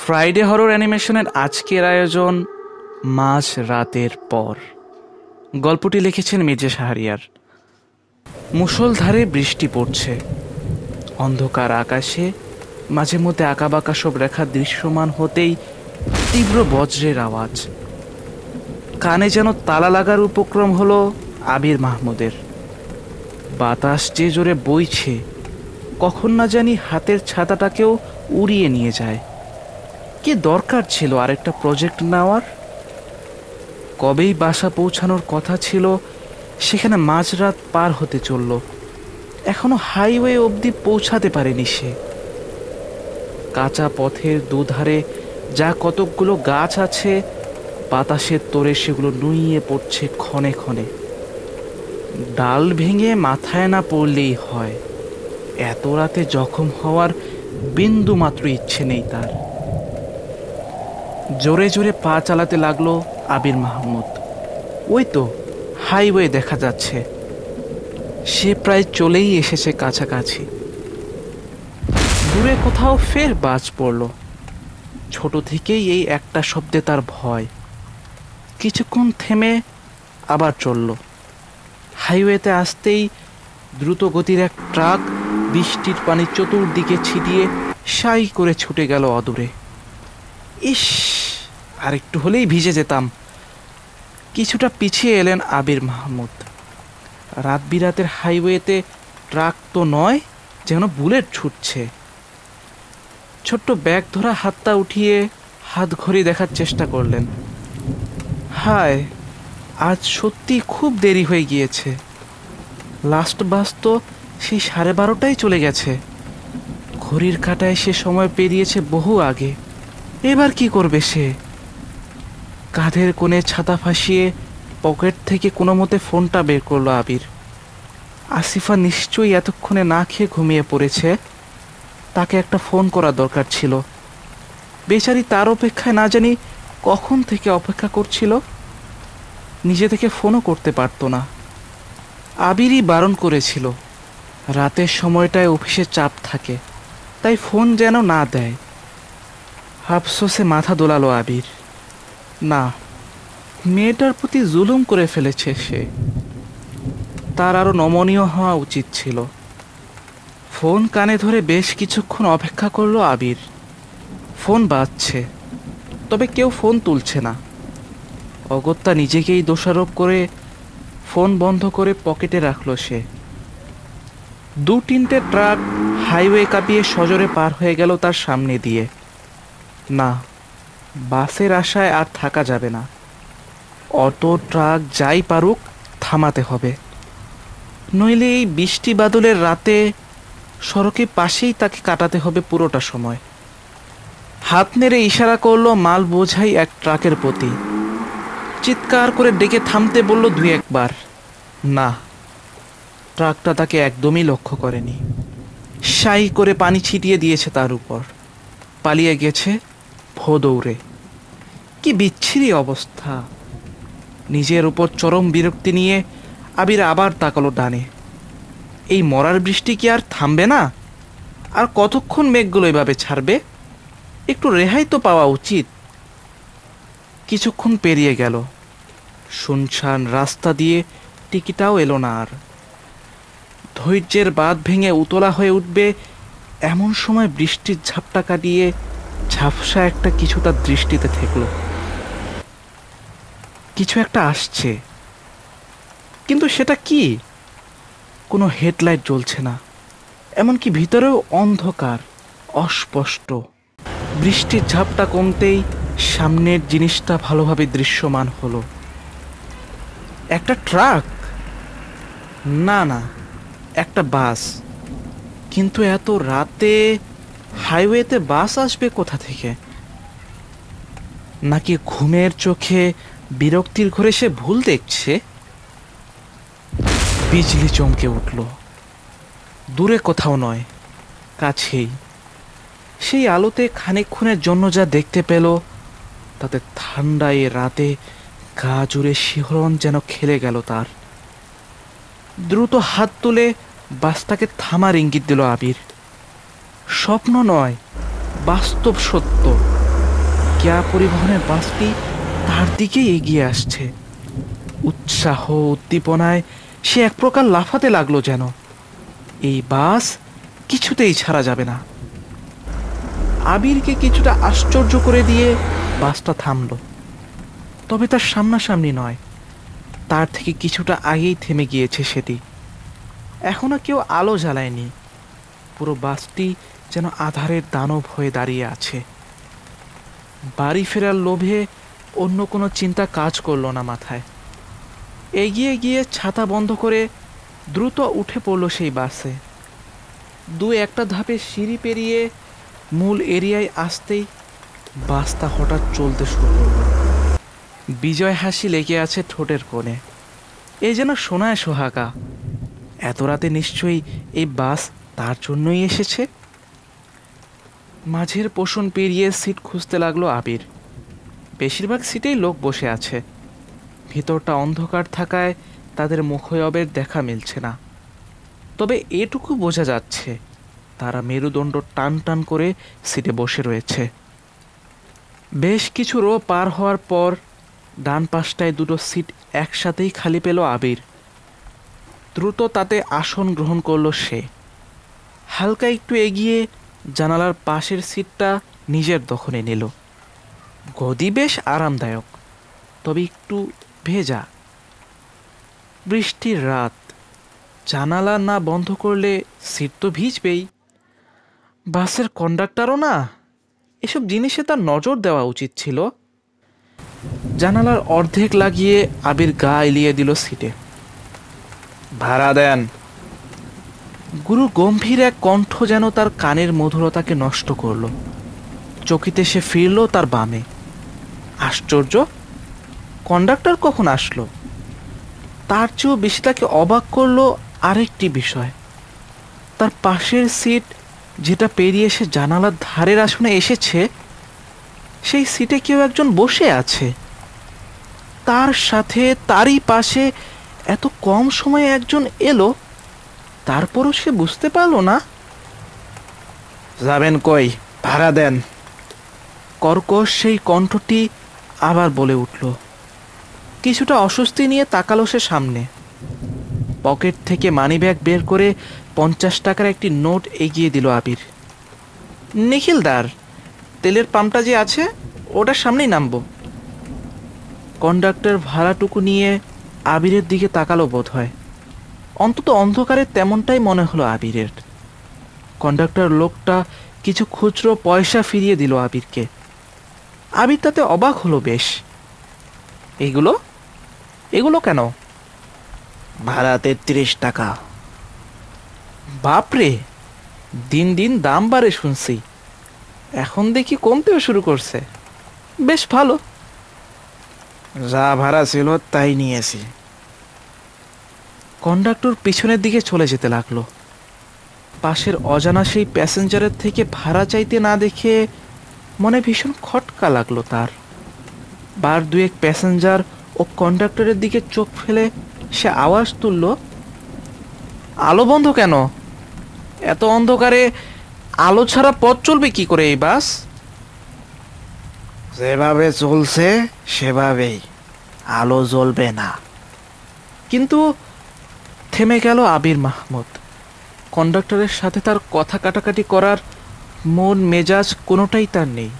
Friday horror অ্যানিমেশনের আজকের আয়োজন মাঝ রাতের পর। গল্পটি লিখেছেন মির্জা শাহরিয়ার। মুষলধারে বৃষ্টি পড়ছে, অন্ধকার আকাশে মাঝে মধ্যে আঁকাবাঁকা সব রেখা দৃশ্যমান হতেই তীব্র বজ্রের আওয়াজ। কানে যেন তালা লাগার উপক্রম হলো আবির মাহমুদের। বাতাস যে জোরে বইছে, কখন না জানি হাতের ছাতাটাকেও উড়িয়ে নিয়ে যায়। কি দরকার ছিল আরেকটা প্রজেক্ট নেওয়ার? কবেই বাসা পৌঁছানোর কথা ছিল, সেখানে মাঝরাত পার হতে চলল, এখনো হাইওয়ে অবধি পৌঁছাতে পারেনি সে। কাঁচা পথের দুধারে যা কতকগুলো গাছ আছে, বাতাসের তোড়ে সেগুলো নুইয়ে পড়ছে ক্ষণে ক্ষণে। ডাল ভেঙে মাথায় না পড়লেই হয়, এত রাতে জখম হওয়ার বিন্দু মাত্র ইচ্ছে নেই তার। জোরে জোরে পা চালাতে লাগলো আবির মাহমুদ। ওই তো হাইওয়ে দেখা যাচ্ছে, সে প্রায় চলেই এসেছে কাছাকাছি। দূরে কোথাও ফের বাজ পড়ল। ছোট থেকেই এই একটা শব্দে তার ভয়। কিছুক্ষণ থেমে আবার চলল। হাইওয়েতে আসতেই দ্রুত গতির এক ট্রাক বৃষ্টির পানি চতুর্দিকে ছিটিয়ে সাই করে ছুটে গেল অদূরে। ইস, আর একটু হলেই ভিজে যেতাম। কিছুটা পিছিয়ে এলেন আবির মাহমুদ। রাত বিরাতের হাইওয়েতে ট্রাক তো নয়, যেন বুলেট ছুটছে। ছোট্ট ব্যাগ ধরা হাতটা উঠিয়ে হাত ঘড়ি দেখার চেষ্টা করলেন। হায়, আজ সত্যি খুব দেরি হয়ে গিয়েছে। লাস্ট বাস তো সেই 12:30টায় চলে গেছে। ঘড়ির কাঁটায় সে সময় পেরিয়েছে বহু আগে। এবার কি করবে সে? কাঁধের কোণে ছাতা ফাঁসিয়ে পকেট থেকে কোনো মতে ফোনটা বের করলো আবির। আসিফা নিশ্চয়ই এতক্ষণে না খেয়ে ঘুমিয়ে পড়েছে। তাকে একটা ফোন করা দরকার ছিল। বেচারি তার অপেক্ষায় না জানি কখন থেকে অপেক্ষা করছিল। নিজে থেকে ফোনও করতে পারতো না। আবিরই বারণ করেছিল, রাতের সময়টায় অফিসে চাপ থাকে, তাই ফোন যেন না দেয়। আফসোসে মাথা দোলালো আবির। না, মেয়েটার প্রতি জুলুম করে ফেলেছে সে। তার আরো নমনীয় হওয়া উচিত ছিল। ফোন কানে ধরে বেশ কিছুক্ষণ অপেক্ষা করলো আবির। ফোন বাজছে, তবে কেউ ফোন তুলছে না। অগত্যা নিজেকেই দোষারোপ করে ফোন বন্ধ করে পকেটে রাখলো সে। 2-3টে ট্রাক হাইওয়ে কাঁপিয়ে সজোরে পার হয়ে গেল তার সামনে দিয়ে। না, বাসের আশায় আর থাকা যাবে না। অটো ট্রাক যাই পারুক থামাতে হবে, নইলে এই বৃষ্টি বাদলের রাতে সড়কের পাশেই তাকে কাটাতে হবে পুরোটা সময়। হাত নেড়ে ইশারা করলো মাল বোঝাই এক ট্রাকের প্রতি। চিৎকার করে ডেকে থামতে বলল 2-1 বার। না, ট্রাকটা তাকে একদমই লক্ষ্য করেনি। সাই করে পানি ছিটিয়ে দিয়েছে তার উপর। পালিয়ে গেছে ভো দৌড়ে। কি বিচ্ছিরি অবস্থা! নিজের উপর চরম বিরক্তি নিয়ে আবির আবার তাকালো ডানে। এই মরার বৃষ্টি কি আর থামবে না? আর কতক্ষণ মেঘগুলো এভাবে ছাড়বে? একটু রেহাই তো পাওয়া উচিত। কিছুক্ষণ পেরিয়ে গেল। শুনশান রাস্তা দিয়ে টিকিটাও এলো না আর। ধৈর্যের বাঁধ ভেঙে উতলা হয়ে উঠবে এমন সময় বৃষ্টির ঝাপটা কাটিয়ে ঝাপসা একটা কিছু তার দৃষ্টিতে ঠেকল। কিছু একটা আসছে, কিন্তু সেটা কি? কোনো হেডলাইট জ্বলছে না, এমনকি ভিতরেও অন্ধকার, অস্পষ্ট। বৃষ্টির ঝাপটা কমতেই সামনের জিনিসটা ভালোভাবে দৃশ্যমান হলো। একটা ট্রাক? না না, একটা বাস। কিন্তু এত রাতে হাইওয়েতে বাস আসবে কোথা থেকে? নাকি ঘুমের চোখে বিরক্তির ঘরে সে ভুল দেখছে? বিজলি চমকে উঠল। দূরে কোথাও নয়, কাছেই। সেই আলোতে খানিকক্ষণের জন্য যা দেখতে পেল, তাতে ঠান্ডা এ রাতে গা জুড়ে শিহরণ যেন খেলে গেল তার। দ্রুত হাত তুলে বাসটাকে থামার ইঙ্গিত দিল আবির। স্বপ্ন নয়, বাস্তব সত্য। কেয়া পরিবহনের বাসটি তার দিকেই এগিয়ে আসছে। উৎসাহ উদ্দীপনায় সে এক প্রকার লাফাতে লাগলো, যেন এই বাস কিছুতেই ছাড়া যাবে না। আবিরকে কিছুটা আশ্চর্য করে দিয়ে বাসটা থামল, তবে তার সামনাসামনি নয়, তার থেকে কিছুটা আগেই থেমে গিয়েছে সেটি। এখনো কেউ আলো জ্বালায়নি, পুরো বাসটি যেন আধারের দানব হয়ে দাঁড়িয়ে আছে। বাড়ি ফেরার লোভে অন্য কোনো চিন্তা কাজ করলো না মাথায়। এগিয়ে গিয়ে ছাতা বন্ধ করে দ্রুত উঠে পড়ল সেই বাসে। দু একটা ধাপে সিঁড়ি পেরিয়ে মূল এরিয়ায় আসতেই বাসটা হঠাৎ চলতে শুরু করল। বিজয় হাসি লেগে আছে ঠোঁটের কোণে। এই যেন সোনায় সোহাগা। এত রাতে নিশ্চয়ই এই বাস তার জন্যই এসেছে। মাঝের পোষণ পেরিয়ে সিট খুঁজতে লাগলো আবির। বেশিরভাগ সিটেই লোক বসে আছে। ভিতরটা অন্ধকার থাকায় তাদের মুখয়বের দেখা মিলছে না, তবে এটুকু বোঝা যাচ্ছে তারা মেরুদণ্ড টান টান করে সিটে বসে রয়েছে। বেশ কিছু রো পার হওয়ার পর ডান পাশটায় দুটো সিট একসাথেই খালি পেল আবির। দ্রুত তাতে আসন গ্রহণ করলো সে। হালকা একটু এগিয়ে জানালার পাশের সিটটা নিজের দখলে নিল। গদি বেশ আরামদায়ক, তবে একটু ভেজা। বৃষ্টির রাত, জানালা না বন্ধ করলে সিট তো ভিজবেই। বাসের কন্ডাক্টরও না, এসব জিনিসে তার নজর দেওয়া উচিত ছিল। জানালার অর্ধেক লাগিয়ে আবির গা এলিয়ে দিল সিটে। ভাড়া দেন। গুরু গম্ভীর এক কণ্ঠ যেন তার কানের মধুরতাকে নষ্ট করল। চকিতে সে ফিরল তার বামে। আশ্চর্য, কন্ডাক্টর কখন আসলো? তার চেয়েও বেশি তাকে অবাক করলো আরেকটি বিষয়। তার পাশের সিট, যেটা পেরিয়ে সে জানালার ধারের আসনে এসেছে, সেই সিটে কেউ একজন বসে আছে। তার সাথে তারই পাশে এত কম সময়ে একজন এলো, তারপরও সে বুঝতে পারল না। যাবেন কই? ভাড়া দেন। কর্কশ সেই কণ্ঠটি আবার বলে উঠল। কিছুটা অস্বস্তি নিয়ে তাকালো সে সামনে। পকেট থেকে মানিব্যাগ বের করে 50 টাকার একটি নোট এগিয়ে দিল আবির। নিখিলদার, তেলের পাম্পটা যে আছে ওটার সামনেই নামবো। কন্ডাক্টর ভাড়াটুকু নিয়ে আবিরের দিকে তাকালো বোধ হয়। অন্তত অন্ধকারে তেমনটাই মনে হলো আবিরের। কন্ডাক্টর লোকটা কিছু খুচরো পয়সা ফিরিয়ে দিল আবিরকে। আবির তাতে অবাক হলো বেশ। এগুলো এগুলো কেন? ভাড়া 33 টাকা। বাপরে, দিন দিন দাম বাড়ে শুনছি, এখন দেখি কমতেও শুরু করছে। বেশ ভালো। যা ভাড়া ছিল তাই নিয়েছি। কন্ডাক্টর পিছনের দিকে চলে যেতে লাগলো। পাশের অজানা সেই প্যাসেঞ্জারের থেকে ভাড়া চাইতে না দেখে মনে ভীষণ খটকা লাগলো তার। বার দুয়েক প্যাসেঞ্জার ও কন্ডাক্টরের দিকে চোখ ফেলে সে আওয়াজ তুলল, আলো বন্ধ কেন? এত অন্ধকারে আলো ছাড়া পথ চলবে কি করে এই বাস? যেভাবে চলছে সেভাবেই, আলো জ্বলবে না। কিন্তু থেমে গেল আবির মাহমুদ। কন্ডাক্টরের সাথে তার কথা কাটাকাটি করার মন মেজাজ কোনোটাই তার নেই।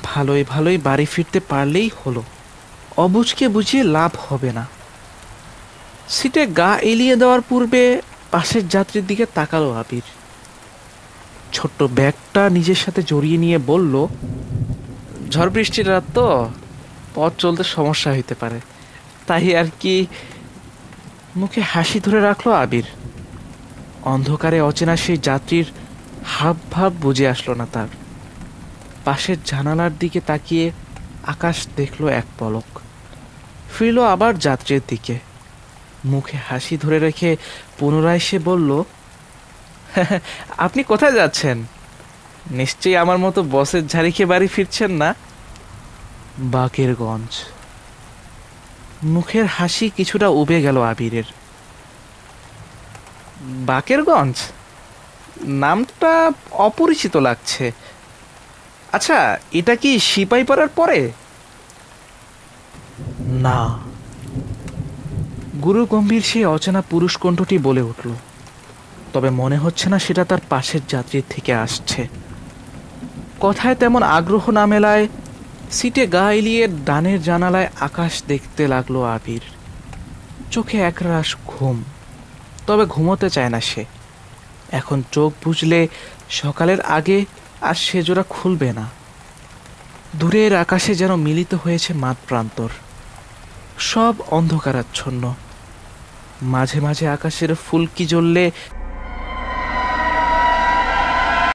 ভালোই ভালোই বাড়ি ফিরতে পারলেই হলো, অবুঝকে বুঝিয়ে লাভ হবে না। সিটে গা এলিয়ে দেওয়ার পূর্বে পাশের যাত্রীর দিকে তাকালো আবির। ছোট্ট ব্যাগটা নিজের সাথে জড়িয়ে নিয়ে বলল, ঝড় বৃষ্টির রাত তো, পথ চলতে সমস্যা হইতে পারে, তাই আর কি। মুখে হাসি ধরে রাখলো আবির। অন্ধকারে অচেনা সেই যাত্রীর হাব ভাব বুঝে আসলো না তার। পাশের জানালার দিকে তাকিয়ে আকাশ দেখলো এক পলক, ফিরল আবার যাত্রীর দিকে। মুখে হাসি ধরে রেখে পুনরায় সে বলল, আপনি কোথায় যাচ্ছেন? নিশ্চয়ই আমার মতো বসের ঝাড়ি খেয়ে বাড়ি ফিরছেন না? বাকেরগঞ্জ। মুখের হাসি কিছুটা উবে গেল আবিরের। বাকেরগঞ্জ নামটা অপরিচিত লাগছে। আচ্ছা, এটা কি সিপাহীপাড়ার পরে? না। গুরু গম্ভীর সেই অচেনা পুরুষ কণ্ঠটি বলে উঠল, তবে মনে হচ্ছে না সেটা তার পাশের যাত্রীর থেকে আসছে। কথায় তেমন আগ্রহ না মেলায় সিটে গা এলিয়ে ডানের জানালায় আকাশ দেখতে লাগলো আবির। চোখে একরাশ ঘুম, তবে ঘুমোতে চায় না সে। এখন চোখ বুজলে সকালের আগে আর সে জোড়া খুলবে না। দূরের আকাশে যেন মিলিত হয়েছে মাঠ প্রান্তর, সব অন্ধকারাচ্ছন্ন। মাঝে মাঝে আকাশের ফুলকি জ্বললে